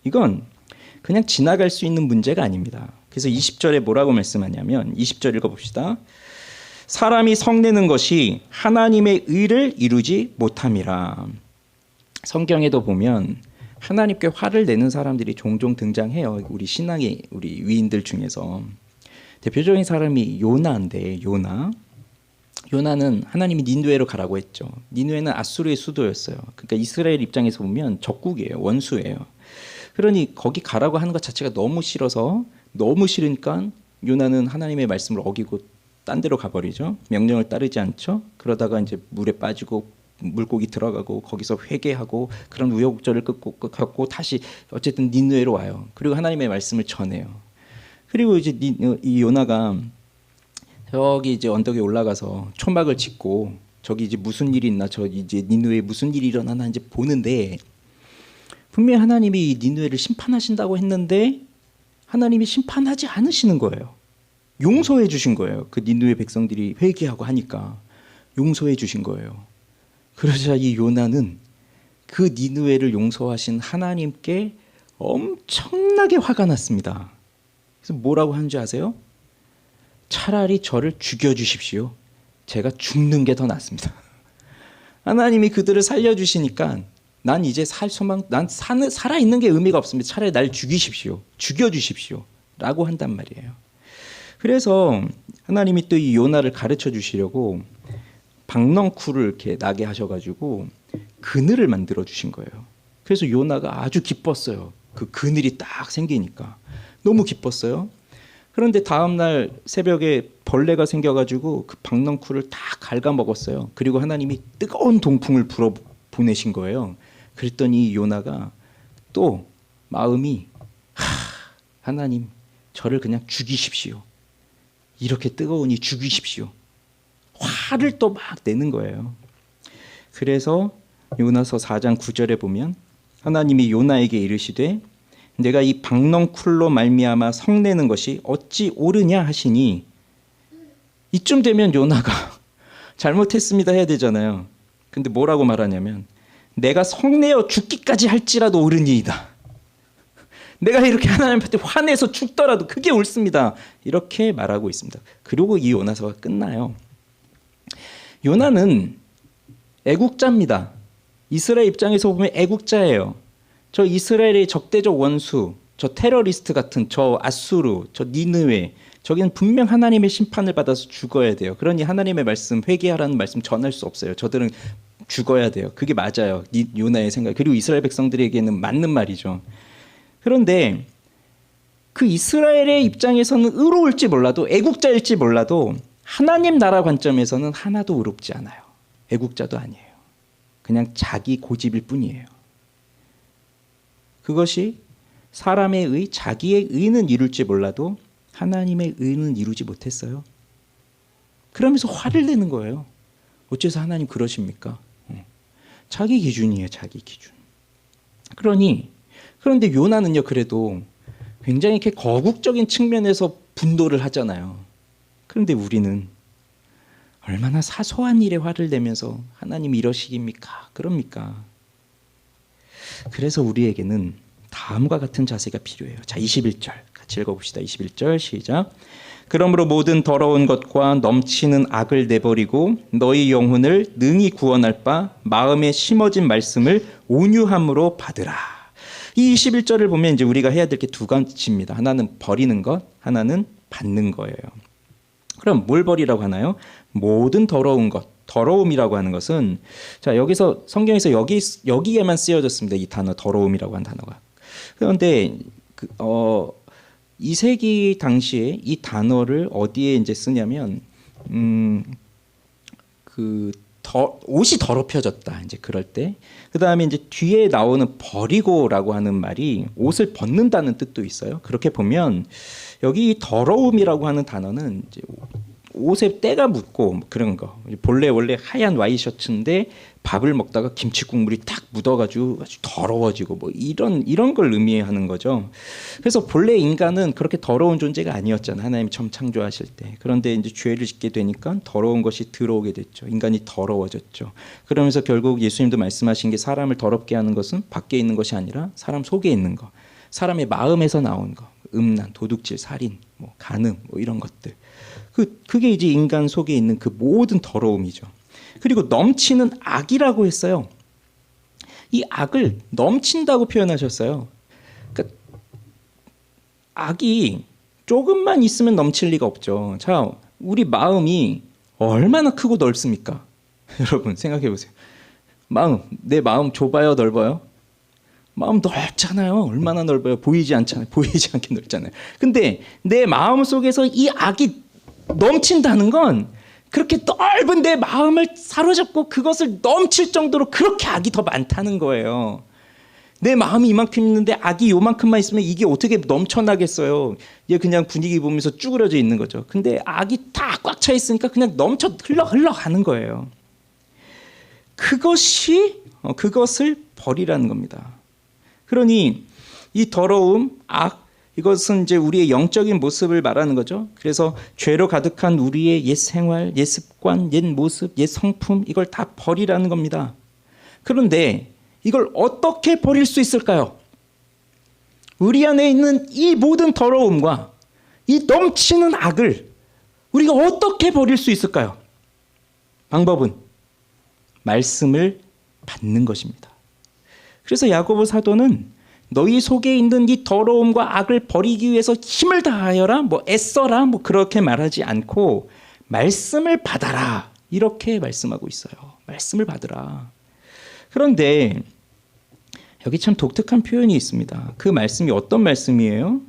이건 그냥 지나갈 수 있는 문제가 아닙니다. 그래서 20절에 뭐라고 말씀하냐면 20절 읽어봅시다. 사람이 성내는 것이 하나님의 의를 이루지 못함이라. 성경에도 보면 하나님께 화를 내는 사람들이 종종 등장해요. 우리 신앙의 우리 위인들 중에서 대표적인 사람이 요나인데 요나는 하나님이 니느웨로 가라고 했죠. 니느웨는 아수르의 수도였어요. 그러니까 이스라엘 입장에서 보면 적국이에요. 원수예요. 그러니 거기 가라고 하는 것 자체가 너무 싫으니까 요나는 하나님의 말씀을 어기고 딴 데로 가버리죠. 명령을 따르지 않죠. 그러다가 이제 물에 빠지고 물고기 들어가고 거기서 회개하고 그런 우여곡절을 겪고 다시 어쨌든 니느웨로 와요. 그리고 하나님의 말씀을 전해요. 그리고 이제 이 요나가 저기 이제 언덕에 올라가서 초막을 짓고 저기 이제 무슨 일이 있나, 저 이제 니느웨에 무슨 일이 일어나나 이제 보는데, 분명히 하나님이 니느웨를 심판하신다고 했는데 하나님이 심판하지 않으시는 거예요. 용서해 주신 거예요. 그 니느웨 백성들이 회개하고 하니까 용서해 주신 거예요. 그러자 이 요나는 그 니느웨를 용서하신 하나님께 엄청나게 화가 났습니다. 그래서 뭐라고 하는지 아세요? 차라리 저를 죽여주십시오. 제가 죽는 게 더 낫습니다. 하나님이 그들을 살려주시니까 난 이제 살아있는 게 의미가 없습니다. 차라리 날 죽여주십시오. 라고 한단 말이에요. 그래서 하나님이 또 이 요나를 가르쳐 주시려고 박넝쿨을 이렇게 나게 하셔가지고 그늘을 만들어 주신 거예요. 그래서 요나가 아주 기뻤어요. 그 그늘이 딱 생기니까 너무 기뻤어요. 그런데 다음날 새벽에 벌레가 생겨가지고 그 박넝쿨을 다 갉아먹었어요. 그리고 하나님이 뜨거운 동풍을 불어 보내신 거예요. 그랬더니 요나가 또 마음이 하나님 저를 그냥 죽이십시오. 이렇게 뜨거우니 죽이십시오. 화를 또 막 내는 거예요. 그래서 요나서 4장 9절에 보면 하나님이 요나에게 이르시되 내가 이 박넝쿨로 말미암아 성내는 것이 어찌 옳으냐 하시니, 이쯤 되면 요나가 잘못했습니다 해야 되잖아요. 근데 뭐라고 말하냐면 내가 성내어 죽기까지 할지라도 옳으니이다. 내가 이렇게 하나님한테 화내서 죽더라도 그게 옳습니다. 이렇게 말하고 있습니다. 그리고 이 요나서가 끝나요. 요나는 애국자입니다. 이스라엘 입장에서 보면 애국자예요. 저 이스라엘의 적대적 원수, 저 테러리스트 같은 저 아수르, 저 니느웨, 저기는 분명 하나님의 심판을 받아서 죽어야 돼요. 그러니 하나님의 말씀, 회개하라는 말씀 전할 수 없어요. 저들은 죽어야 돼요. 그게 맞아요. 요나의 생각. 그리고 이스라엘 백성들에게는 맞는 말이죠. 그런데 그 이스라엘의 입장에서는 의로울지 몰라도, 애국자일지 몰라도 하나님 나라 관점에서는 하나도 의롭지 않아요. 애국자도 아니에요. 그냥 자기 고집일 뿐이에요. 그것이 사람의 의, 자기의 의는 이룰지 몰라도 하나님의 의는 이루지 못했어요. 그러면서 화를 내는 거예요. 어째서 하나님 그러십니까? 자기 기준이에요. 자기 기준. 그런데 요나는요, 그래도 굉장히 이렇게 거국적인 측면에서 분노를 하잖아요. 그런데 우리는 얼마나 사소한 일에 화를 내면서 하나님 이러시깁니까? 그럽니까? 그래서 우리에게는 다음과 같은 자세가 필요해요. 자, 21절 같이 읽어봅시다. 21절 시작. 그러므로 모든 더러운 것과 넘치는 악을 내버리고 너희 영혼을 능히 구원할 바 마음에 심어진 말씀을 온유함으로 받으라. 이 21절을 보면 이제 우리가 해야 될 게 두 가지입니다. 하나는 버리는 것, 하나는 받는 거예요. 그럼 뭘 버리라고 하나요? 모든 더러운 것. 더러움이라고 하는 것은, 자, 여기서 성경에서 여기에만 쓰여졌습니다. 이 단어 더러움이라고 하는 단어가. 그런데 2세기 당시에 이 단어를 어디에 이제 쓰냐면 옷이 더럽혀졌다. 이제 그럴 때. 그다음에 이제 뒤에 나오는 버리고라고 하는 말이 옷을 벗는다는 뜻도 있어요. 그렇게 보면 여기 더러움이라고 하는 단어는 이제 옷에 때가 묻고 그런 거. 본래 원래 하얀 와이셔츠인데 밥을 먹다가 김치 국물이 탁 묻어가지고 아주 더러워지고 뭐 이런 걸 의미하는 거죠. 그래서 본래 인간은 그렇게 더러운 존재가 아니었잖아요. 하나님이 처음 창조하실 때. 그런데 이제 죄를 짓게 되니까 더러운 것이 들어오게 됐죠. 인간이 더러워졌죠. 그러면서 결국 예수님도 말씀하신 게 사람을 더럽게 하는 것은 밖에 있는 것이 아니라 사람 속에 있는 거, 사람의 마음에서 나온 거, 음란, 도둑질, 살인, 뭐 간음, 뭐 이런 것들. 그게 이제 인간 속에 있는 그 모든 더러움이죠. 그리고 넘치는 악이라고 했어요. 이 악을 넘친다고 표현하셨어요. 그러니까 악이 조금만 있으면 넘칠 리가 없죠. 자, 우리 마음이 얼마나 크고 넓습니까? 여러분 생각해 보세요. 내 마음 좁아요, 넓어요? 마음 넓잖아요. 얼마나 넓어요? 보이지 않잖아요. 보이지 않게 넓잖아요. 근데 내 마음 속에서 이 악이 넘친다는 건 그렇게 넓은 내 마음을 사로잡고 그것을 넘칠 정도로 그렇게 악이 더 많다는 거예요. 내 마음이 이만큼 있는데 악이 요만큼만 있으면 이게 어떻게 넘쳐나겠어요. 이게 그냥 분위기 보면서 쭈그러져 있는 거죠. 근데 악이 다 꽉 차 있으니까 그냥 넘쳐 흘러가는 거예요. 그것을 버리라는 겁니다. 그러니 이 더러움, 악, 이것은 이제 우리의 영적인 모습을 말하는 거죠. 그래서 죄로 가득한 우리의 옛 생활, 옛 습관, 옛 모습, 옛 성품, 이걸 다 버리라는 겁니다. 그런데 이걸 어떻게 버릴 수 있을까요? 우리 안에 있는 이 모든 더러움과 이 넘치는 악을 우리가 어떻게 버릴 수 있을까요? 방법은 말씀을 받는 것입니다. 그래서 야고보 사도는 너희 속에 있는 이 더러움과 악을 버리기 위해서 힘을 다하여라, 애써라, 그렇게 말하지 않고 말씀을 받아라, 이렇게 말씀하고 있어요. 말씀을 받으라. 그런데 여기 참 독특한 표현이 있습니다. 그 말씀이 어떤 말씀이에요?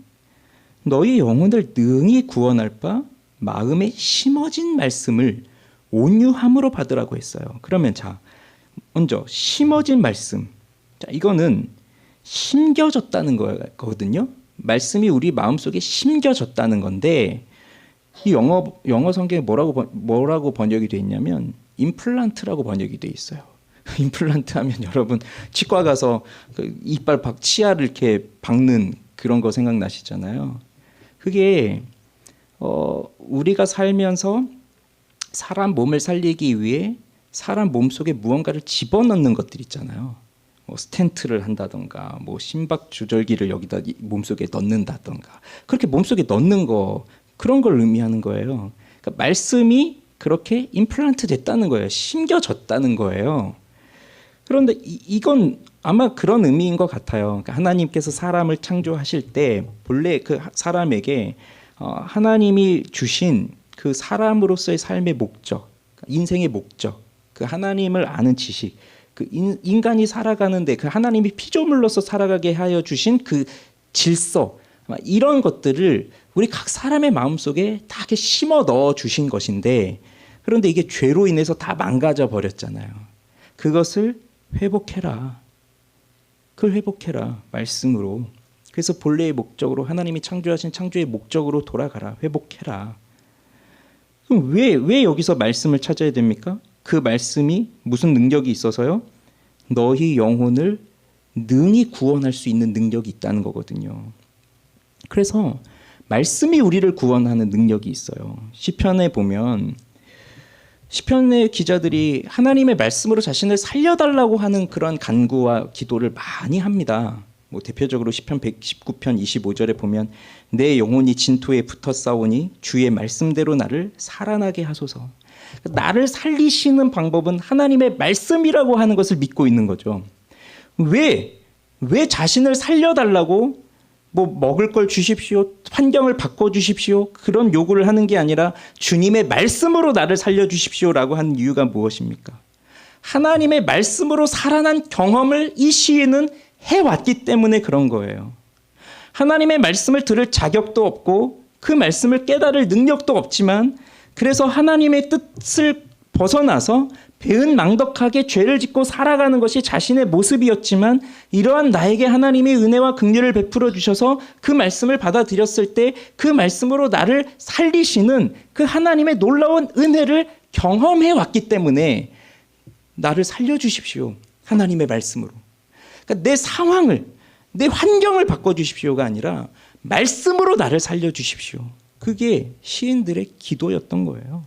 너희 영혼을 능히 구원할 바 마음에 심어진 말씀을 온유함으로 받으라고 했어요. 그러면 자, 먼저 심어진 말씀. 자, 이거는 심겨졌다는 거거든요. 말씀이 우리 마음속에 심겨졌다는 건데 이 영어 성경에 뭐라고 번역이 돼 있냐면 임플란트라고 번역이 돼 있어요. 임플란트 하면 여러분 치과 가서 그 이빨 치아를 이렇게 박는 그런 거 생각나시잖아요. 그게 우리가 살면서 사람 몸을 살리기 위해 사람 몸속에 무언가를 집어넣는 것들 있잖아요. 스텐트를 한다던가 심박 조절기를 여기다 몸속에 넣는다던가 그렇게 몸속에 넣는 거 그런 걸 의미하는 거예요. 그러니까 말씀이 그렇게 임플란트 됐다는 거예요. 심겨졌다는 거예요. 그런데 이건 아마 그런 의미인 것 같아요. 그러니까 하나님께서 사람을 창조하실 때 본래 그 사람에게 하나님이 주신 그 사람으로서의 삶의 목적, 인생의 목적, 그 하나님을 아는 지식, 그 인간이 살아가는데 그 하나님이 피조물로서 살아가게 하여 주신 그 질서, 이런 것들을 우리 각 사람의 마음속에 다 이렇게 심어 넣어 주신 것인데 그런데 이게 죄로 인해서 다 망가져 버렸잖아요. 그것을 회복해라. 그걸 회복해라. 말씀으로. 그래서 본래의 목적으로 하나님이 창조하신 창조의 목적으로 돌아가라. 회복해라. 그럼 왜 여기서 말씀을 찾아야 됩니까? 그 말씀이 무슨 능력이 있어서요? 너희 영혼을 능히 구원할 수 있는 능력이 있다는 거거든요. 그래서 말씀이 우리를 구원하는 능력이 있어요. 시편에 보면 시편의 기자들이 하나님의 말씀으로 자신을 살려달라고 하는 그런 간구와 기도를 많이 합니다. 대표적으로 시편 119편 25절에 보면 내 영혼이 진토에 붙어 싸우니 주의 말씀대로 나를 살아나게 하소서. 나를 살리시는 방법은 하나님의 말씀이라고 하는 것을 믿고 있는 거죠. 왜 자신을 살려달라고 먹을 걸 주십시오, 환경을 바꿔주십시오 그런 요구를 하는 게 아니라 주님의 말씀으로 나를 살려주십시오라고 하는 이유가 무엇입니까? 하나님의 말씀으로 살아난 경험을 이 시인은 해왔기 때문에 그런 거예요. 하나님의 말씀을 들을 자격도 없고 그 말씀을 깨달을 능력도 없지만 그래서 하나님의 뜻을 벗어나서 배은망덕하게 죄를 짓고 살아가는 것이 자신의 모습이었지만 이러한 나에게 하나님의 은혜와 긍휼을 베풀어 주셔서 그 말씀을 받아들였을 때 그 말씀으로 나를 살리시는 그 하나님의 놀라운 은혜를 경험해 왔기 때문에 나를 살려주십시오. 하나님의 말씀으로. 그러니까 내 상황을, 내 환경을 바꿔주십시오가 아니라 말씀으로 나를 살려주십시오. 그게 시인들의 기도였던 거예요.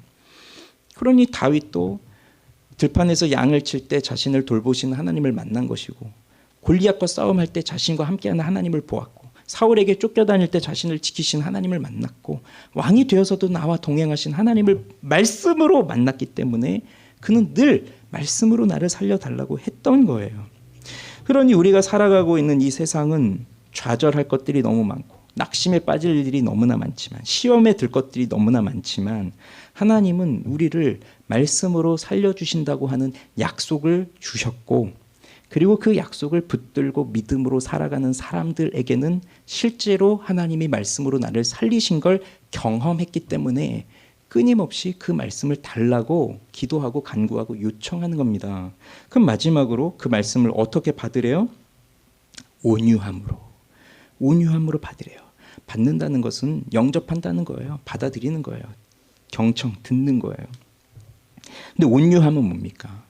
그러니 다윗도 들판에서 양을 칠 때 자신을 돌보시는 하나님을 만난 것이고 골리앗과 싸움할 때 자신과 함께하는 하나님을 보았고 사울에게 쫓겨다닐 때 자신을 지키신 하나님을 만났고 왕이 되어서도 나와 동행하신 하나님을 말씀으로 만났기 때문에 그는 늘 말씀으로 나를 살려달라고 했던 거예요. 그러니 우리가 살아가고 있는 이 세상은 좌절할 것들이 너무 많고 낙심에 빠질 일이 너무나 많지만 시험에 들 것들이 너무나 많지만 하나님은 우리를 말씀으로 살려주신다고 하는 약속을 주셨고 그리고 그 약속을 붙들고 믿음으로 살아가는 사람들에게는 실제로 하나님이 말씀으로 나를 살리신 걸 경험했기 때문에 끊임없이 그 말씀을 달라고 기도하고 간구하고 요청하는 겁니다. 그럼 마지막으로 그 말씀을 어떻게 받으래요? 온유함으로 받으래요. 받는다는 것은 영접한다는 거예요. 받아들이는 거예요. 경청, 듣는 거예요. 근데 온유함은 뭡니까?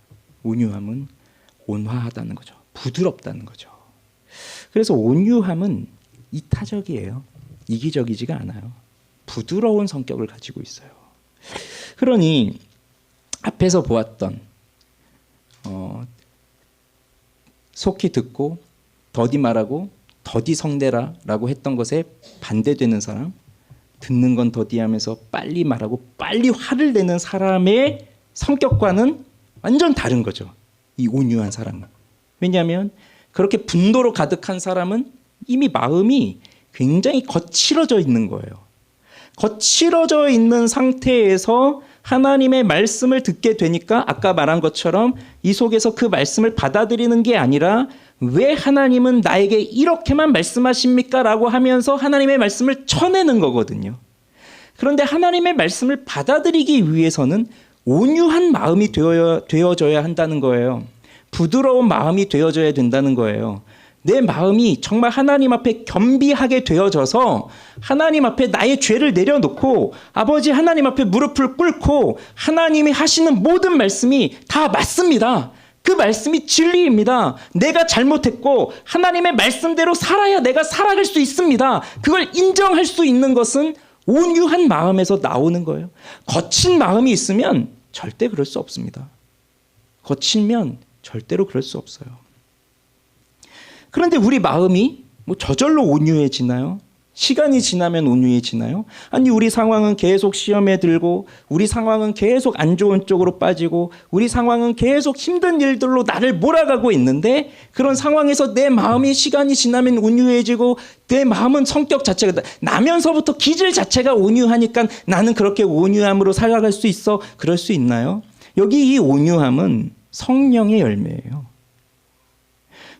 온유함은 온화하다는 거죠. 부드럽다는 거죠. 그래서 온유함은 이타적이에요. 이기적이지가 않아요. 부드러운 성격을 가지고 있어요. 그러니 앞에서 보았던 속히 듣고 더디 말하고 더디 성내라라고 했던 것에 반대되는 사람, 듣는 건 더디하면서 빨리 말하고 빨리 화를 내는 사람의 성격과는 완전 다른 거죠. 이 온유한 사람은. 왜냐하면 그렇게 분노로 가득한 사람은 이미 마음이 굉장히 거칠어져 있는 거예요. 거칠어져 있는 상태에서 하나님의 말씀을 듣게 되니까 아까 말한 것처럼 이 속에서 그 말씀을 받아들이는 게 아니라 왜 하나님은 나에게 이렇게만 말씀하십니까? 라고 하면서 하나님의 말씀을 쳐내는 거거든요. 그런데 하나님의 말씀을 받아들이기 위해서는 온유한 마음이 되어져야 한다는 거예요. 부드러운 마음이 되어져야 된다는 거예요. 내 마음이 정말 하나님 앞에 겸비하게 되어져서 하나님 앞에 나의 죄를 내려놓고 아버지 하나님 앞에 무릎을 꿇고 하나님이 하시는 모든 말씀이 다 맞습니다. 그 말씀이 진리입니다. 내가 잘못했고 하나님의 말씀대로 살아야 내가 살아갈 수 있습니다. 그걸 인정할 수 있는 것은 온유한 마음에서 나오는 거예요. 거친 마음이 있으면 절대 그럴 수 없습니다. 거칠면 절대로 그럴 수 없어요. 그런데 우리 마음이 저절로 온유해지나요? 시간이 지나면 온유해지나요? 아니 우리 상황은 계속 시험에 들고 우리 상황은 계속 안 좋은 쪽으로 빠지고 우리 상황은 계속 힘든 일들로 나를 몰아가고 있는데 그런 상황에서 내 마음이 시간이 지나면 온유해지고 내 마음은 성격 자체가 나면서부터 기질 자체가 온유하니까 나는 그렇게 온유함으로 살아갈 수 있어. 그럴 수 있나요? 여기 이 온유함은 성령의 열매예요.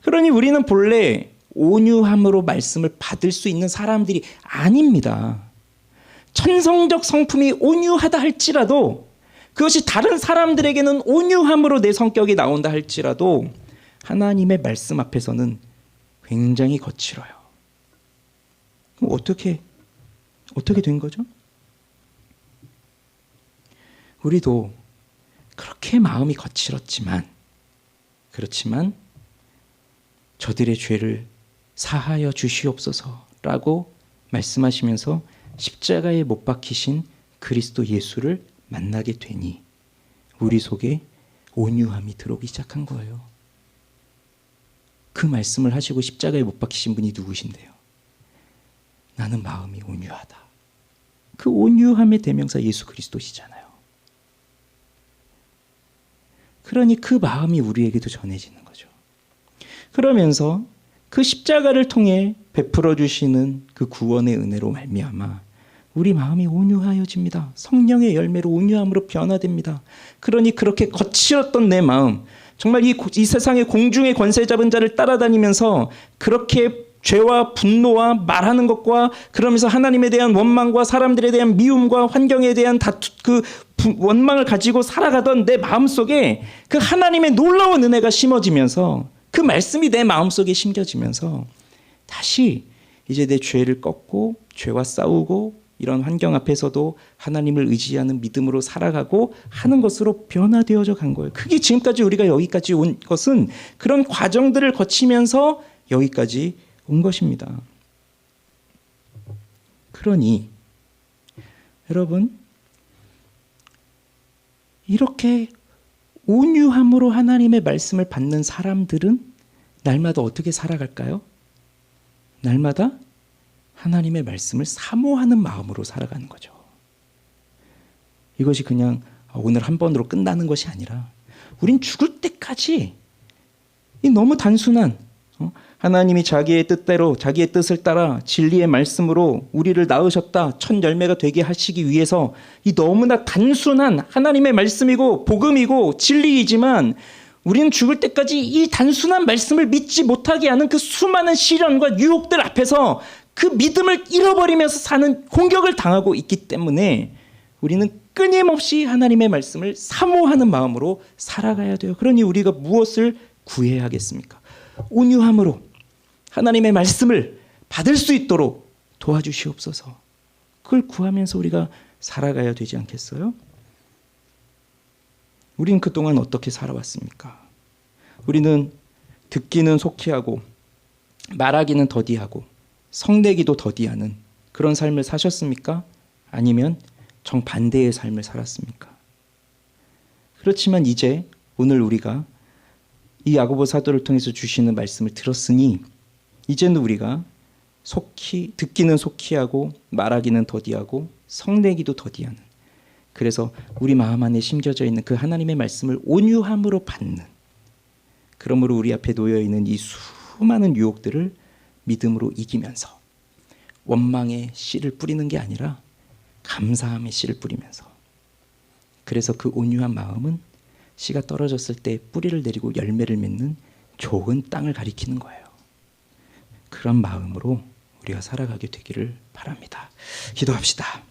그러니 우리는 본래 온유함으로 말씀을 받을 수 있는 사람들이 아닙니다. 천성적 성품이 온유하다 할지라도 그것이 다른 사람들에게는 온유함으로 내 성격이 나온다 할지라도 하나님의 말씀 앞에서는 굉장히 거칠어요. 그럼 어떻게 된 거죠? 우리도 그렇게 마음이 거칠었지만 그렇지만 저들의 죄를 사하여 주시옵소서라고 말씀하시면서 십자가에 못 박히신 그리스도 예수를 만나게 되니 우리 속에 온유함이 들어오기 시작한 거예요. 그 말씀을 하시고 십자가에 못 박히신 분이 누구신데요? 나는 마음이 온유하다. 그 온유함의 대명사 예수 그리스도시잖아요. 그러니 그 마음이 우리에게도 전해지는 거죠. 그러면서 그 십자가를 통해 베풀어 주시는 그 구원의 은혜로 말미암아 우리 마음이 온유하여집니다. 성령의 열매로 온유함으로 변화됩니다. 그러니 그렇게 거칠었던 내 마음, 정말 이 세상의 공중의 권세 잡은 자를 따라다니면서 그렇게 죄와 분노와 말하는 것과 그러면서 하나님에 대한 원망과 사람들에 대한 미움과 환경에 대한 그 원망을 가지고 살아가던 내 마음속에 그 하나님의 놀라운 은혜가 심어지면서 그 말씀이 내 마음속에 심겨지면서 다시 이제 내 죄를 꺾고 죄와 싸우고 이런 환경 앞에서도 하나님을 의지하는 믿음으로 살아가고 하는 것으로 변화되어져 간 거예요. 그게 지금까지 우리가 여기까지 온 것은 그런 과정들을 거치면서 여기까지 온 것입니다. 그러니 여러분 이렇게 온유함으로 하나님의 말씀을 받는 사람들은 날마다 어떻게 살아갈까요? 날마다 하나님의 말씀을 사모하는 마음으로 살아가는 거죠. 이것이 그냥 오늘 한 번으로 끝나는 것이 아니라 우린 죽을 때까지 이 너무 단순한 하나님이 자기의 뜻대로 자기의 뜻을 따라 진리의 말씀으로 우리를 낳으셨다. 첫 열매가 되게 하시기 위해서 이 너무나 단순한 하나님의 말씀이고 복음이고 진리이지만 우리는 죽을 때까지 이 단순한 말씀을 믿지 못하게 하는 그 수많은 시련과 유혹들 앞에서 그 믿음을 잃어버리면서 사는 공격을 당하고 있기 때문에 우리는 끊임없이 하나님의 말씀을 사모하는 마음으로 살아가야 돼요. 그러니 우리가 무엇을 구해야 하겠습니까? 온유함으로 하나님의 말씀을 받을 수 있도록 도와주시옵소서. 그걸 구하면서 우리가 살아가야 되지 않겠어요? 우리는 그동안 어떻게 살아왔습니까? 우리는 듣기는 속히하고 말하기는 더디하고 성내기도 더디하는 그런 삶을 사셨습니까? 아니면 정반대의 삶을 살았습니까? 그렇지만 이제 오늘 우리가 이 야고보 사도를 통해서 주시는 말씀을 들었으니 이제는 우리가 듣기는 속히하고 말하기는 더디하고 성내기도 더디하는, 그래서 우리 마음 안에 심겨져 있는 그 하나님의 말씀을 온유함으로 받는, 그러므로 우리 앞에 놓여 있는 이 수많은 유혹들을 믿음으로 이기면서 원망의 씨를 뿌리는 게 아니라 감사함의 씨를 뿌리면서, 그래서 그 온유한 마음은 씨가 떨어졌을 때 뿌리를 내리고 열매를 맺는 좋은 땅을 가리키는 거예요. 그런 마음으로 우리가 살아가게 되기를 바랍니다. 기도합시다.